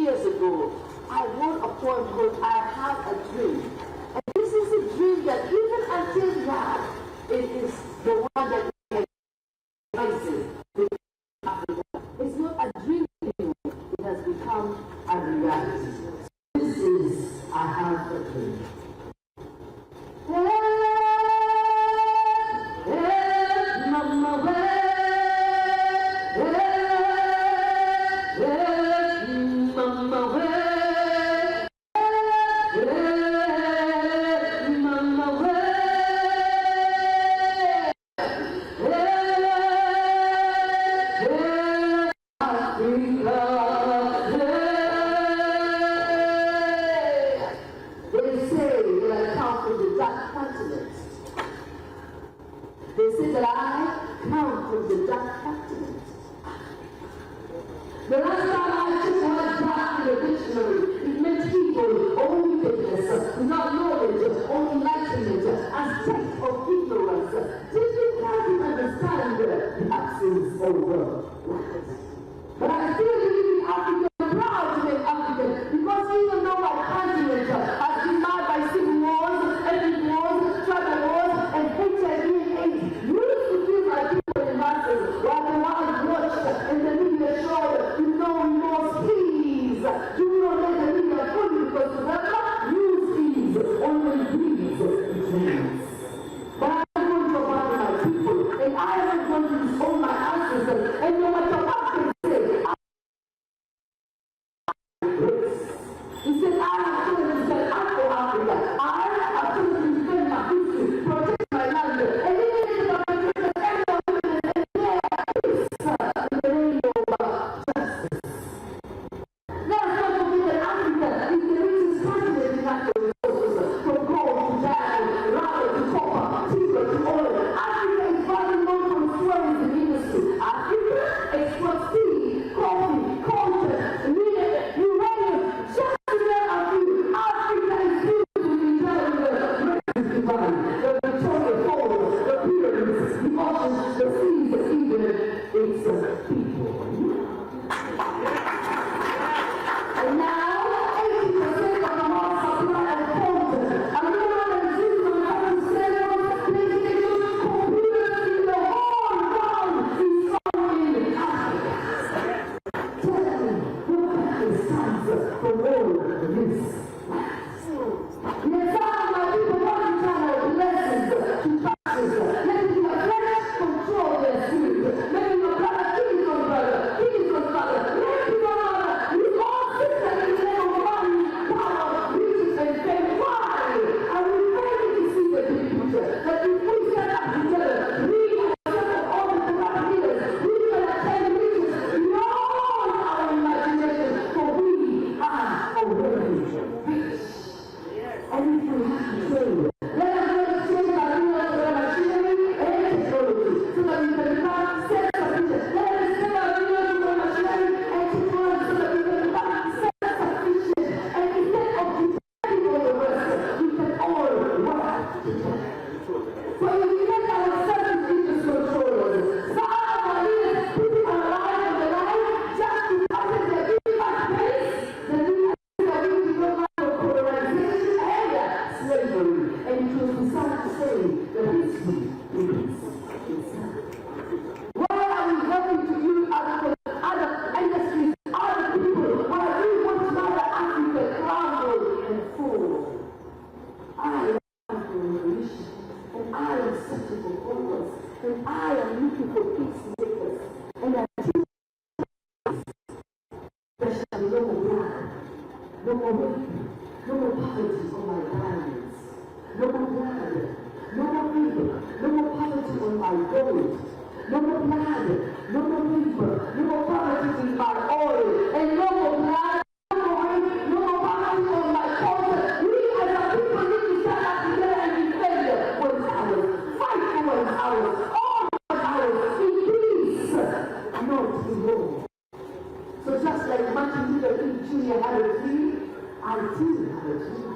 years ago, I wrote a poem called I Have a Dream. And this is a dream that even until now, it is the one that realizes. It's not a dream anymore. It has become a reality. This is I Have a Dream. They say that I come from the dark continent. The last time I took one dark in the dictionary, it meant people, only wickedness, not knowledge, only enlightenment, as text of ignorance. Did you can't understand the absence of light? But I still believe in Africa, proud to be African, because even though my continent has been marred by civil wars, ethnic wars, tribal wars, and HIV and AIDS, used to feel like people in masses, while the world watched and the media showed with no remorse, please, do not let the media fool you, because remember, news is only breeds dreams. But I'm going to abandon my people, and I am going to disown my ancestors, and no matter what they say, he said, I have chosen to stand up for Africa. I have chosen to defend my history, protect my land, and even if the country is anyone in the name of justice. Let us not forget that Africa is the richest continent in natural resources, from gold to diamond, rubber to copper, timber to oil. Africa is badly known for its tourism industry. Africa exports tea, coffee, culture, uranium, just to name a few. Africa is beautiful in terms of the divine, the Victoria Falls, the pyramids, the oceans, the seas, even its people. And now, 80% of the world's supply of gold, and more than 600 cells, PlayStation, computers in the whole world is found in Africa. Tell me, what stands for all this? Yes, my people want to channel blessings to taxes. Let it be a flesh control their spirit. Let it be a brother, king from brother, king from father. Let it be a mother. We all sit in the name of money, power, riches, and fame. Why? And we fail to see the big picture. That if we stand up together, we are all the corrupt leaders. We can attain riches beyond our imagination. For we are already rich. And if we have to change, let us exchange our real machinery and technology so that we can become self-sufficient. Let us exchange our real machinery and technology so that we can become self-sufficient. And instead of depending on the West, we can all work together. So if we make ourselves business controllers, some of our leaders putting our lives on the line just to protect their impact base, then we are slavery, and it was designed to say that history is itself. Why are we helping to use other industries, other people, while we want Mother Africa crumble and fall? I am for revolution, and I am searching for progress, and I am looking for peacemakers, and I teach there shall be no more black, no more rape, no more poverty on my lands, no more blood, no more people, no more poverty on my gold, no more blood, no more people, no more poverty in my oil, and no more blood, no more rape, no more poverty on my culture. We as a people need to stand up together and defend what is ours, fight for what is ours, all what is ours, in peace, not in war. So just like Martin Luther King Jr. had a dream, I too have a dream.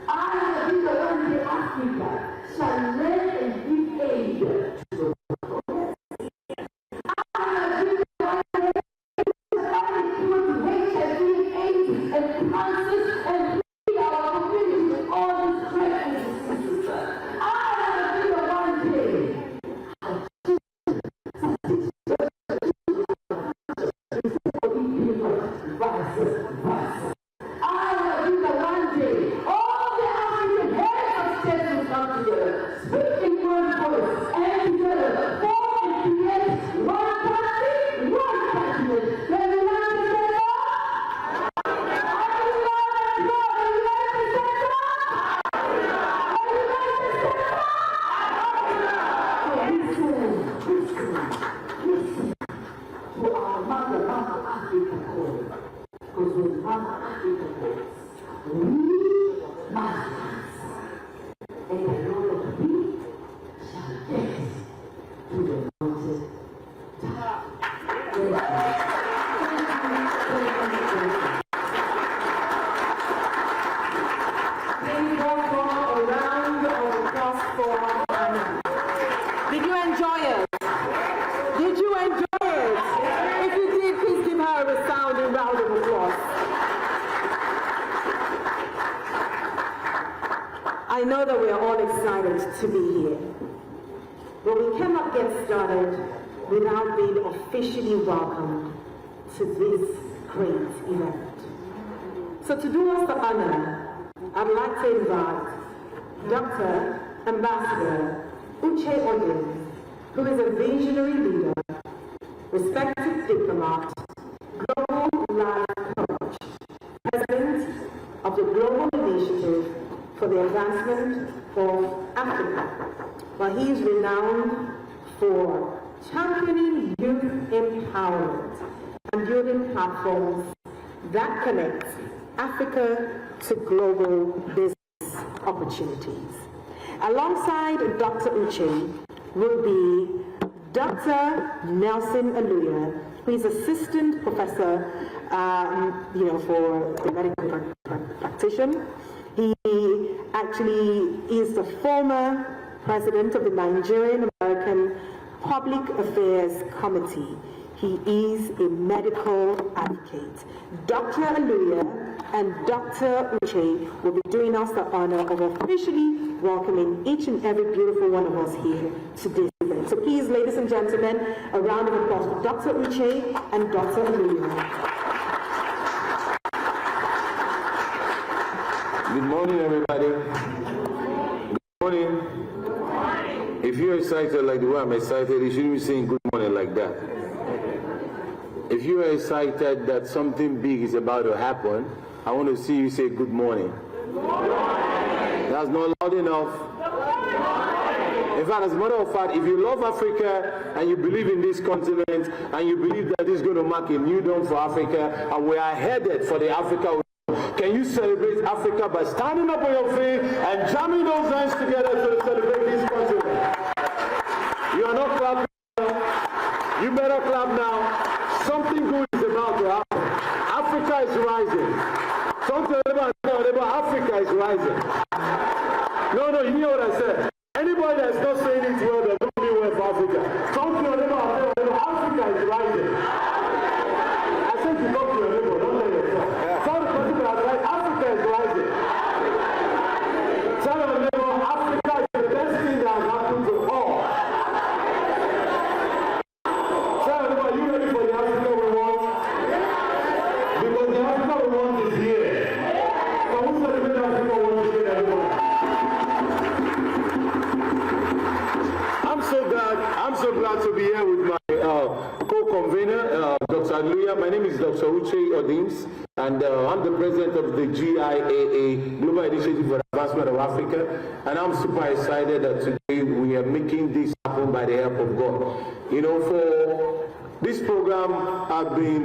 I have been the one day Africa shall lend and give aid to the world. I have been the one day Africa shall find it to HIV and AIDS enjoy it? Did you enjoy it? If you did, please give her a resounding round of applause. I know that we are all excited to be here, but we cannot get started without being officially welcomed to this great event. So to do us the honor, I'd like to invite Dr. Ambassador Uche Odin, who is a visionary leader, respected diplomat, global life coach, president of the Global Initiative for the Advancement of Africa, while he is renowned for championing youth empowerment and building platforms that connect Africa to global business opportunities. Alongside Dr. Uche will be Dr. Nelson Aluya, who is assistant professor, for the medical practitioner. He actually is the former president of the Nigerian American Public Affairs Committee. He is a medical advocate. Dr. Aluya and Dr. Uche will be doing us the honor of officially welcoming each and every beautiful one of us here to this event. So please, ladies and gentlemen, a round of applause for Dr. Uche and Dr. Aluya. Good morning, everybody. Good morning. If you're excited like the way I'm excited, you shouldn't be saying good morning like that. If you are excited that something big is about to happen, I want to see you say good morning. Good morning. That's not loud enough. In fact, as a matter of fact, if you love Africa and you believe in this continent and you believe that this is going to mark a new dawn for Africa and we are headed for the Africa, can you celebrate Africa by standing up on your feet and jamming those hands together to celebrate this continent? You are not clapping now. You better clap now. Something good is about to happen. Africa is rising. Something about Africa is rising. No, you hear what I said. Anybody that's not saying it well, they're not doing well for Africa. Something about Africa is rising. I said to talk to your neighbor, don't let yourself. Tell the person that's right, Africa is rising. Tell your neighbor, Africa is the best thing that has happened to all. Tell your neighbor, are you ready for the Africa we want? Because the Africa we want is here. So who celebrate the Africa we want is here, everyone? I'm so glad to be here with my co-convener, Dr. Aluya. My name is Dr. Uche Odins, and I'm the president of the GIAA, Global Initiative for the Advancement of Africa. And I'm super excited that today we are making this happen by the help of God. You know, for this program,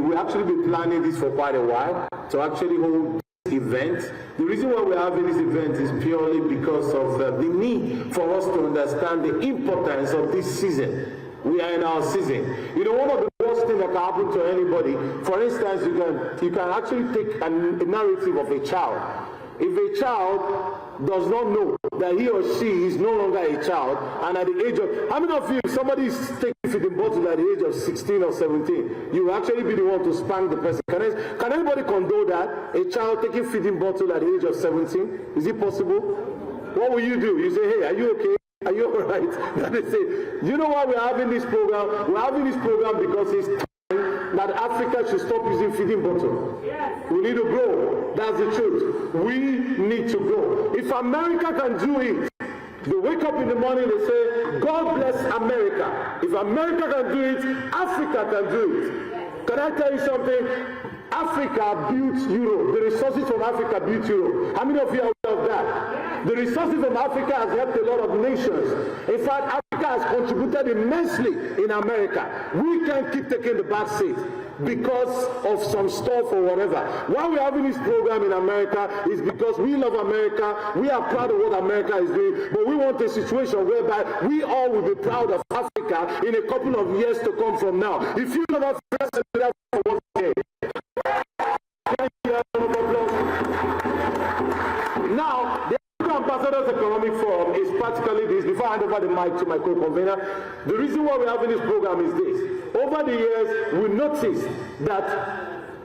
we actually been planning this for quite a while to actually hold event. The reason why we're having this event is purely because of the need for us to understand the importance of this season. We are in our season. You know, one of the worst things that can happen to anybody, for instance, you can actually take a narrative of a child. If a child does not know that he or she is no longer a child, and at the age of, how many of you, if somebody is taking feeding bottle at the age of 16 or 17, you will actually be the one to spank the person? Can anybody condone that? A child taking feeding bottle at the age of 17? Is it possible? What will you do? You say, hey, are you okay? Are you all right? They say, you know why we're having this program? We're having this program because it's time that Africa should stop using feeding bottles. Yes. We need to grow. That's the truth. We need to grow. If America can do it, they wake up in the morning, they say, God bless America. If America can do it, Africa can do it. Can I tell you something? Africa built Europe. The resources from Africa built Europe. How many of you are aware of that? The resources from Africa has helped a lot of nations. In fact, Africa has contributed immensely in America. We can't keep taking the back seat because of some stuff or whatever. Why we're having this program in America is because we love America. We are proud of what America is doing, but we want a situation whereby we all will be proud of Africa in a couple of years to come from now. If you love Africa, for one day. Now, the Ambassadors Economic Forum is practically this. Before I hand over the mic to my co-convener. The reason why we're having this program is this. Over the years, we noticed that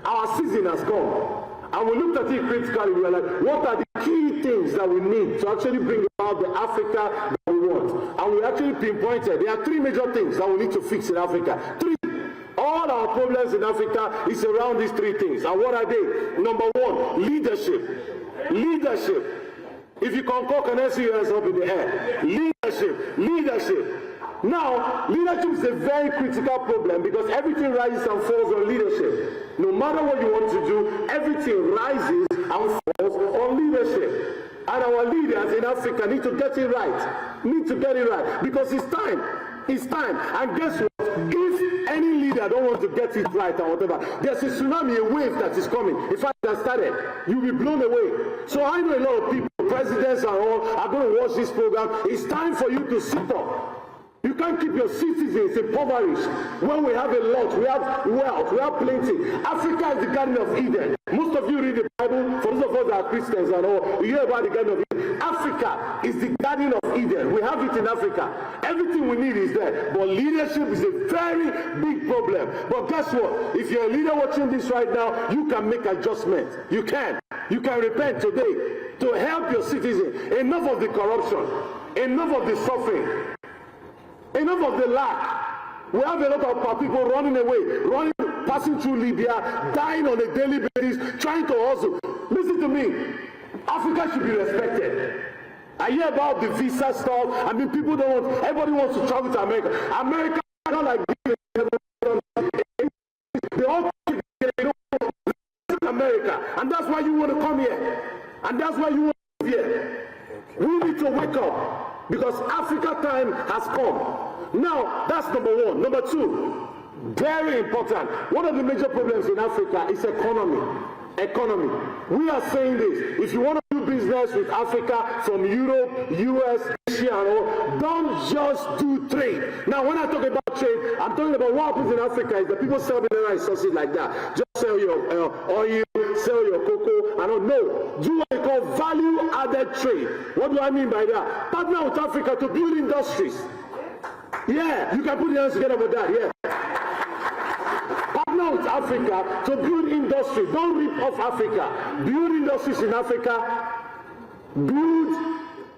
our season has come. And we looked at it critically. We were like, what are the key things that we need to actually bring about the Africa that we want? And we actually pinpointed there are three major things that we need to fix in Africa. Three. All our problems in Africa is around these three things. And what are they? Number one, leadership. Leadership. If you concur, can I see your hands up in the air? Leadership. Leadership. Now, leadership is a very critical problem because everything rises and falls on leadership. No matter what you want to do, everything rises and falls on leadership. And our leaders in Africa need to get it right. Need to get it right because it's time. It's time. And guess what? If any leader don't want to get it right or whatever, there's a tsunami, a wave that is coming. In fact, it has started. You'll be blown away. So I know a lot of people, presidents and all, are going to watch this program. It's time for you to sit up. You can't keep your citizens impoverished when we have a lot, we have wealth, we have plenty. Africa is the Garden of Eden. Most of you read the Bible, for those of us that are Christians and all, you hear about the Garden of Eden. Africa is the Garden of Eden. We have it in Africa. Everything we need is there. But leadership is a very big problem. But guess what? If you're a leader watching this right now, you can make adjustments. You can. You can repent today to help your citizens. Enough of the corruption. Enough of the suffering. Enough of the lack. We have a lot of people running away, passing through Libya, dying on a daily basis, trying to hustle. Listen to me. Africa should be respected. I hear about the visa stuff. I mean, people don't want, everybody wants to travel to America. America is not like this. They all think they don't want to America. And that's why you want to come here. And that's why you want to live here. We need to wake up. Because Africa time has come. Now, that's number one. Number two, very important. One of the major problems in Africa is economy. Economy. We are saying this. If you want to do business with Africa from Europe, US, Asia, and all, don't just do trade. Now, when I talk about trade, I'm talking about what happens in Africa is that people sell mineral resources like that. Just sell your oil, sell your cocoa, and all. No. Do what they call value-added trade. What do I mean by that? Partner with Africa to build industries. Yeah, you can put your hands together for that. Yeah. Partner with Africa to build industry. Don't rip off Africa. Build industries in Africa. Build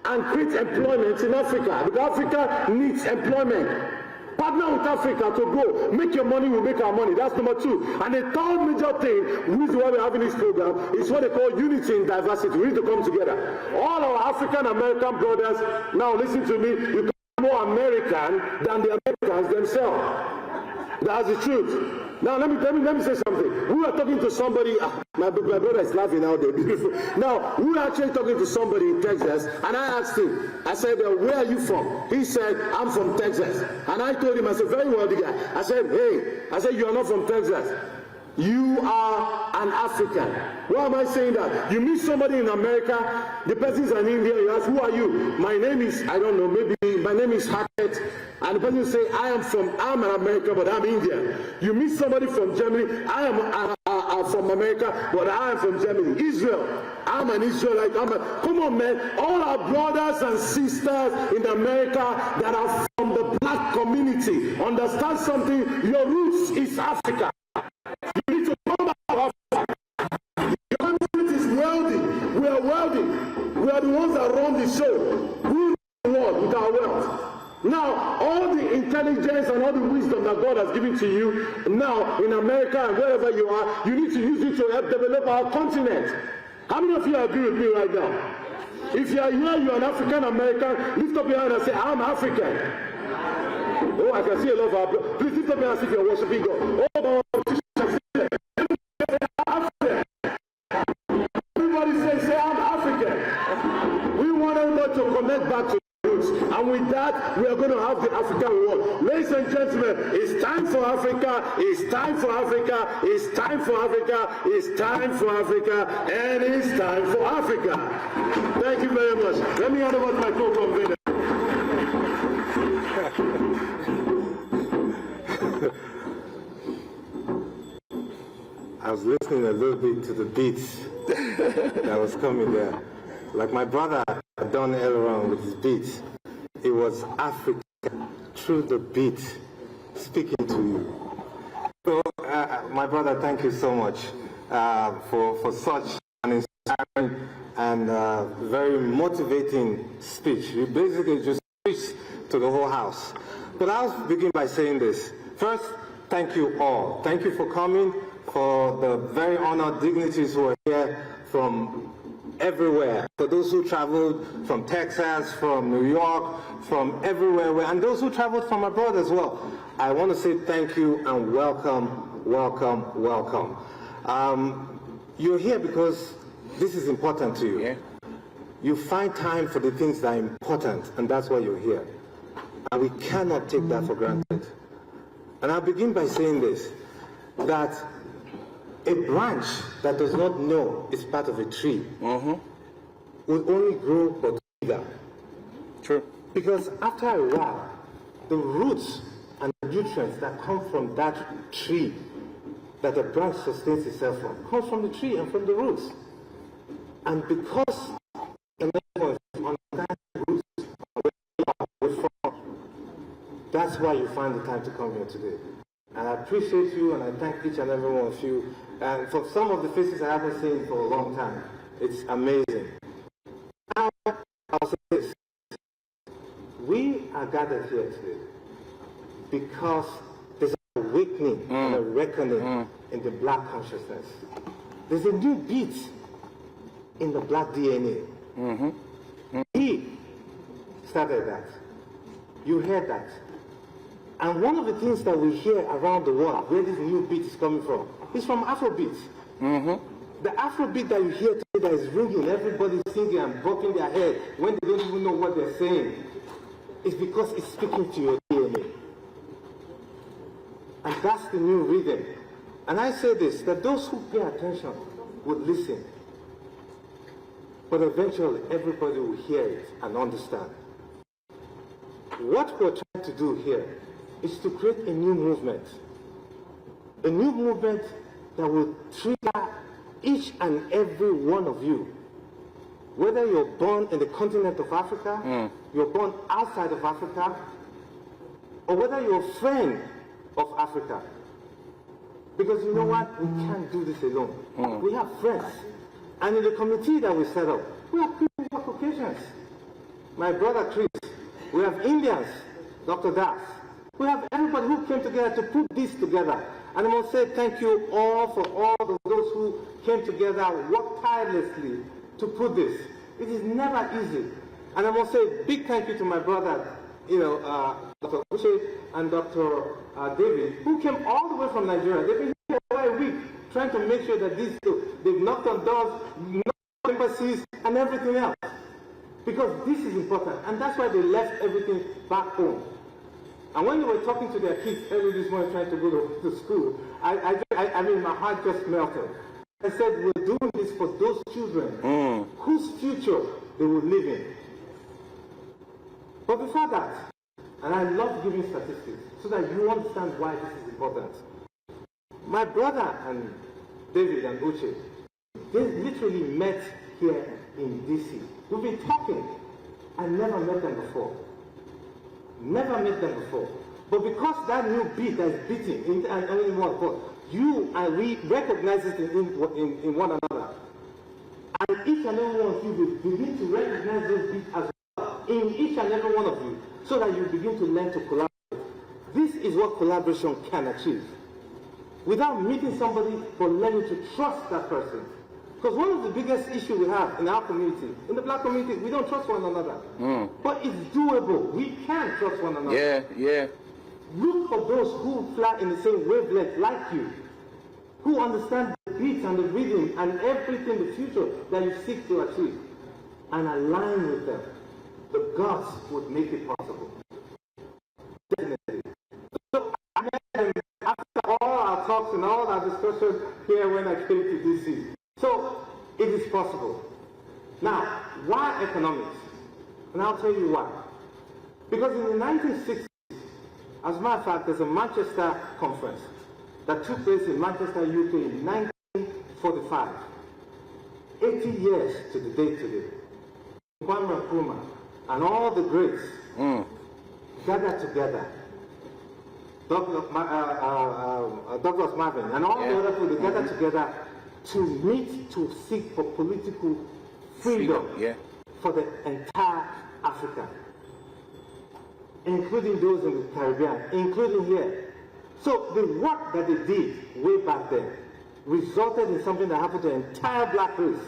and create employment in Africa. Because Africa needs employment. Partner with Africa to grow. Make your money, we'll make our money. That's number two. And the third major thing, which is why we're having this program, is what they call unity in diversity. We need to come together. All our African American brothers, now listen to me, you can be more American than the Americans themselves. That's the truth. Now let me say something. We were talking to somebody. My brother is laughing out there. Beautiful. Now we were actually talking to somebody in Texas, and I asked him. I said, "Where are you from?" He said, "I'm from Texas." And I told him, I said, "Very well, the guy." I said, "Hey," I said, "You are not from Texas. You are an African." Why am I saying that? You meet somebody in America, the person's an Indian, you ask, "Who are you?" "My name is, I don't know, maybe my name is Hackett." And the person will say, I'm an American, but I'm Indian. You meet somebody from Germany, I am from America, but I am from Germany. Israel, I'm an Israelite. Come on, man. All our brothers and sisters in America that are from the black community, understand something, your roots is Africa. You need to come back to Africa. Your continent is wealthy. We are wealthy. We are the ones that run the show. We run the world with our wealth. Now, all the intelligence and all the wisdom that God has given to you now in America and wherever you are, you need to use it to help develop our continent. How many of you agree with me right now? If you are here, you are an African American, lift up your hand and say, "I'm African." Oh, I can see a lot of our brothers. Please lift up your hand and see if you're worshiping God. Oh, everybody say, "I'm African." We want everybody to connect back to roots. And with that, we are going to have the African world. Ladies and gentlemen, it's time for Africa, it's time for Africa, it's time for Africa, it's time for Africa, and it's time for Africa. Thank you very much. Let me hand over to my co-convener. I was listening a little bit to the beats that was coming there. Like my brother had done earlier on with his beats. It was Africa through the beat speaking to you. So, my brother, thank you so much for such an inspiring and very motivating speech. You basically just preached to the whole house. But I'll begin by saying this. First, thank you all. Thank you for coming, for the very honored dignitaries who are here from everywhere. For those who traveled from Texas, from New York, from everywhere, and those who traveled from abroad as well. I want to say thank you and welcome, welcome, welcome. You're here because this is important to you. Yeah. You find time for the things that are important, and that's why you're here. And we cannot take that for granted. And I'll begin by saying this, that a branch that does not know it's part of a tree will only grow but bigger. True. Because after a while, the roots and the nutrients that come from that tree, that the branch sustains itself from, comes from the tree and from the roots. And because the neighbors understand the roots from, that's why you find the time to come here today. And I appreciate you, and I thank each and every one of you. And for some of the faces I haven't seen for a long time, it's amazing. Now, I'll say this. We are gathered here today because there's an awakening and a reckoning in the black consciousness. There's a new beat in the black DNA. He started that. You heard that. And one of the things that we hear around the world, where this new beat is coming from, is from Afrobeat. The Afrobeat that you hear today that is ringing, everybody singing and bobbing their head when they don't even know what they're saying, is because it's speaking to your DNA. And that's the new rhythm. And I say this, that those who pay attention would listen. But eventually, everybody will hear it and understand. What we're trying to do here is to create a new movement. A new movement that will trigger each and every one of you. Whether you're born in the continent of Africa, you're born outside of Africa, or whether you're a friend of Africa. Because you know what? We can't do this alone. We have friends. And in the committee that we set up, we have people who are Caucasians. My brother Chris. We have Indians, Dr. Das. We have everybody who came together to put this together. And I must say thank you all for all of those who came together, worked tirelessly to put this. It is never easy. And I must say big thank you to my brother, Dr. Uche and Dr. David, who came all the way from Nigeria. They've been here for a week trying to make sure that they've knocked on doors, knocked on embassies, and everything else. Because this is important, and that's why they left everything back home. And when they were talking to their kids early this morning trying to go to school, I mean, my heart just melted. I said, we're doing this for those children whose future they will live in. But before that, and I love giving statistics so that you understand why this is important. My brother and David and Uche, they literally met here in DC. We've been talking. I never met them before. Never met them before. But because that new beat that is beating in one of us, you and we recognize it in one another. And each and every one of you will begin to recognize those beats as well in each and every one of you, so that you begin to learn to collaborate. This is what collaboration can achieve. Without meeting somebody, but learning to trust that person. Because one of the biggest issues we have in our community, in the black community, we don't trust one another. But it's doable. We can trust one another. Yeah. Look for those who fly in the same wavelength like you, who understand the beats and the rhythm and everything, the future that you seek to achieve, and align with them. The gods would make it possible. Definitely. So, after all our talks and all our discussions here when I came to DC, so it is possible. Now, why economics? And I'll tell you why. Because in the 1960s, as a matter of fact, there's a Manchester conference that took place in Manchester, UK in 1945. 80 years to the date today. Kwame Nkrumah and all the greats gathered together. Douglas Marvin and all the other people gathered together to meet to seek for political freedom for the entire Africa, including those in the Caribbean, including here. So the work that they did way back then resulted in something that happened to the entire black race.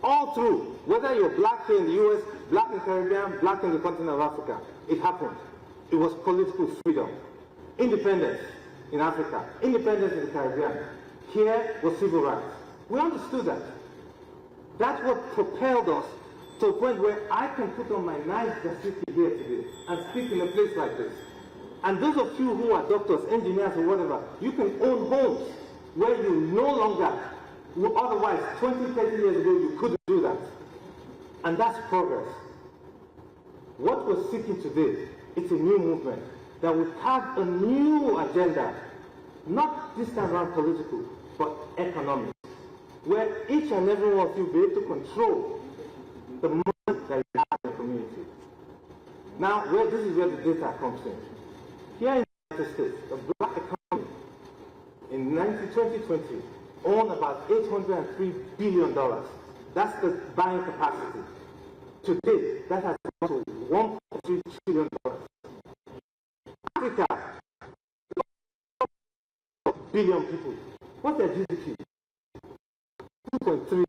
All through, whether you're black here in the US, black in the Caribbean, black in the continent of Africa, it happened. It was political freedom. Independence in Africa, independence in the Caribbean. Here was civil rights. We understood that. That's what propelled us to a point where I can put on my nice jacket here today and speak in a place like this. And those of you who are doctors, engineers, or whatever, you can own homes where you no longer, otherwise 20, 30 years ago, you couldn't do that. And that's progress. What we're seeking today, it's a new movement that will have a new agenda, not this time around political, but economic, where each and every one of you be able to control the money that you have in the community. Now, this is where the data comes in. Here in the United States, the black economy in 2020 owned about $803 billion. That's the buying capacity. Today, that has gone to $1.3 trillion. Africa, billion people. What's their GDP? $2.3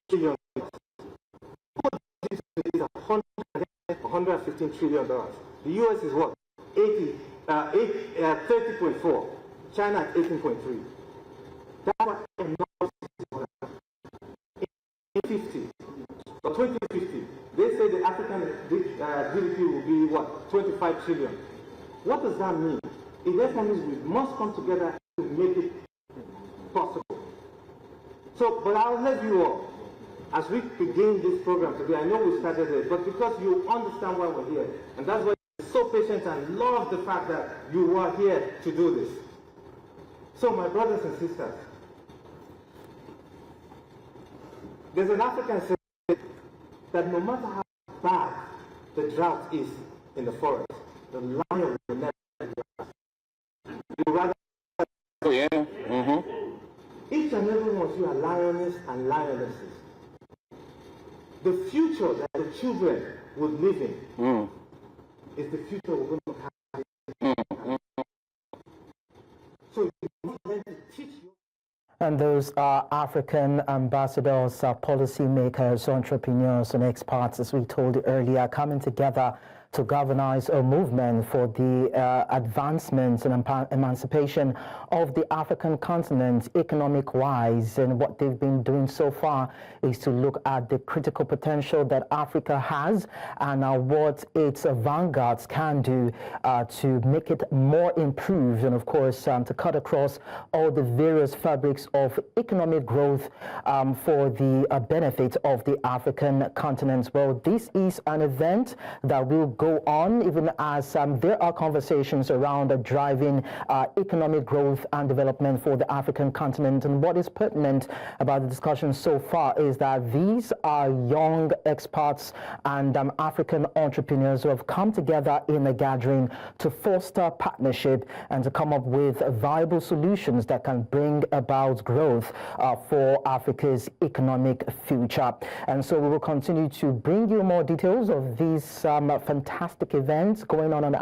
trillion. What GDP is $115 trillion. The US is what? 30.4. China at 18.3. That's what enormous in 2050, they say the African GDP will be what? 25 trillion. What does that mean? It therefore means we must come together to make it possible. So, but I'll let you all, as we begin this program today, I know we started it, but because you understand why we're here, and that's why you're so patient and love the fact that you are here to do this. So, my brothers and sisters, there's an African saying that no matter how bad the drought is in the forest, the lion will never grass. You rather. Oh, yeah. Each and every one of you are lioness and lionesses. The future that the children would live in is the future we're going to have. So you need to teach you. And those are African ambassadors, policymakers, entrepreneurs, and experts, as we told you earlier, coming together to galvanize a movement for the advancement and emancipation of the African continent economic-wise. And what they've been doing so far is to look at the critical potential that Africa has and what its vanguards can do to make it more improved, and of course to cut across all the various fabrics of economic growth for the benefit of the African continent. Well, this is an event that will go on even as there are conversations around driving economic growth and development for the African continent. And what is pertinent about the discussion so far is that these are young experts and African entrepreneurs who have come together in a gathering to foster partnership and to come up with viable solutions that can bring about growth for Africa's economic future. And so we will continue to bring you more details of these fantastic events going on in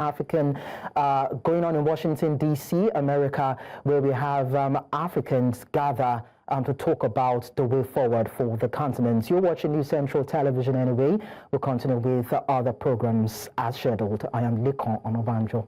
Washington, D.C., America, where we have Africans gather to talk about the way forward for the continent. You're watching New Central Television anyway. We'll continue with other programs as scheduled. I am Lekon Onobanjo.